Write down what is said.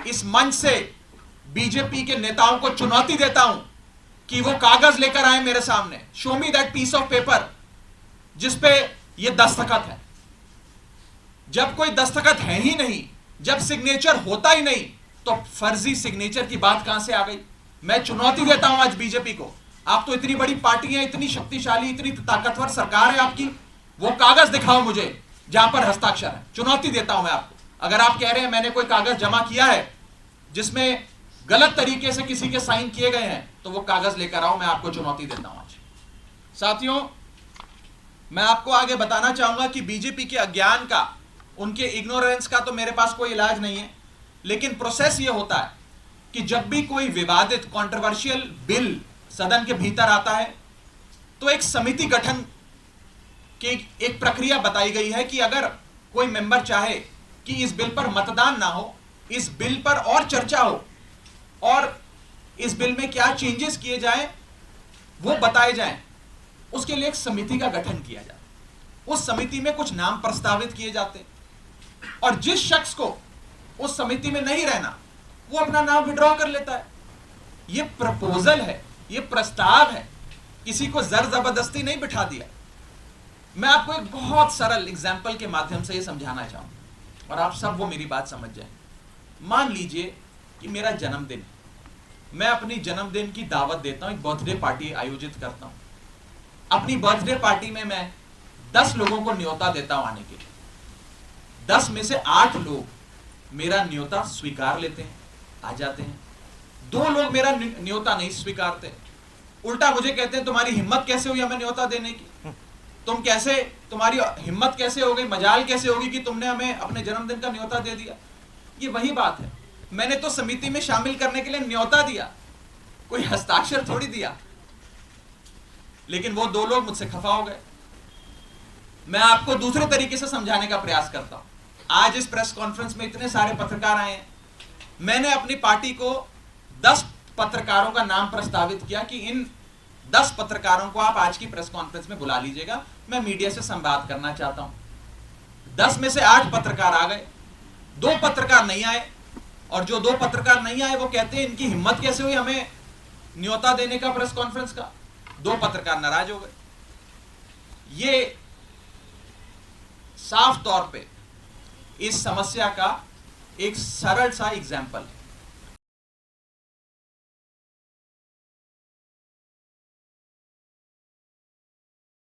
इस मंच से बीजेपी के नेताओं को चुनौती देता हूं कि वो कागज लेकर आए मेरे सामने, show me that piece of paper जिसपे ये दस्तखत है। जब कोई दस्तखत है ही नहीं, जब सिग्नेचर होता ही नहीं, तो फर्जी सिग्नेचर की बात कहां से आ गई? मैं चुनौती देता हूं आज बीजेपी को, आप तो इतनी बड़ी पार्टी है, इतनी शक्तिशाली, इतनी ताकतवर सरकार है आपकी, वो कागज दिखाओ मुझे जहां पर हस्ताक्षर है। चुनौती देता हूं मैं आपको। अगर आप कह रहे हैं मैंने कोई कागज जमा किया है जिसमें गलत तरीके से किसी के साइन किए गए हैं, तो वो कागज लेकर आओ, मैं आपको चुनौती देता हूं आज। साथियों, मैं आपको आगे बताना चाहूंगा कि बीजेपी के अज्ञान का, उनके इग्नोरेंस का तो मेरे पास कोई इलाज नहीं है, लेकिन प्रोसेस ये होता है कि जब भी कोई विवादित कंट्रोवर्शियल बिल सदन के भीतर आता है तो एक समिति गठन की एक प्रक्रिया बताई गई है कि अगर कोई मेंबर चाहे कि इस बिल पर मतदान ना हो, इस बिल पर और चर्चा हो और इस बिल में क्या चेंजेस किए जाएं वो बताए जाएं, उसके लिए एक समिति का गठन किया जाता है। उस समिति में कुछ नाम प्रस्तावित किए जाते हैं और जिस शख्स को उस समिति में नहीं रहना वो अपना नाम विड्रॉ कर लेता है। ये प्रपोजल है, ये प्रस्ताव है, किसी को जर जबरदस्ती नहीं बिठा दिया। मैं आपको एक बहुत सरल एग्जाम्पल के माध्यम से ये समझाना चाहूंगा और आप सब वो मेरी बात समझ जाएं। मान लीजिए कि मेरा जन्मदिन, मैं अपनी जन्मदिन की दावत देता हूं, एक बर्थडे पार्टी आयोजित करता हूं। अपनी बर्थडे पार्टी में मैं 10 लोगों को न्योता देता हूं आने के लिए। 10 में से 8 लोग मेरा न्योता स्वीकार लेते हैं, आ जाते हैं। 2 लोग मेरा न्योता नहीं स्वीकारते, उल्टा मुझे कहते हैं तुम्हारी हिम्मत कैसे हुई हमें न्योता देने की, तुम्हारी हिम्मत कैसे हो गई, मजाल कैसे होगी कि तुमने हमें अपने जन्मदिन का न्योता दे दिया। ये वही बात है, मैंने तो समिति में शामिल करने के लिए न्योता दिया, कोई हस्ताक्षर थोड़ी दिया। लेकिन वो 2 लोग मुझसे खफा हो गए। मैं आपको दूसरे तरीके से समझाने का प्रयास करता हूं। आज इस प्रेस कॉन्फ्रेंस में इतने सारे पत्रकार आए हैं, मैंने अपनी पार्टी को 10 पत्रकारों का नाम प्रस्तावित किया कि इन 10 पत्रकारों को आप आज की प्रेस कॉन्फ्रेंस में बुला लीजिएगा, मैं मीडिया से संवाद करना चाहता हूं। 10 में से 8 पत्रकार आ गए, 2 पत्रकार नहीं आए, और जो 2 पत्रकार नहीं आए वो कहते हैं इनकी हिम्मत कैसे हुई हमें न्योता देने का प्रेस कॉन्फ्रेंस का। 2 पत्रकार नाराज हो गए। ये साफ तौर पे इस समस्या का एक सरल सा एग्जाम्पल है।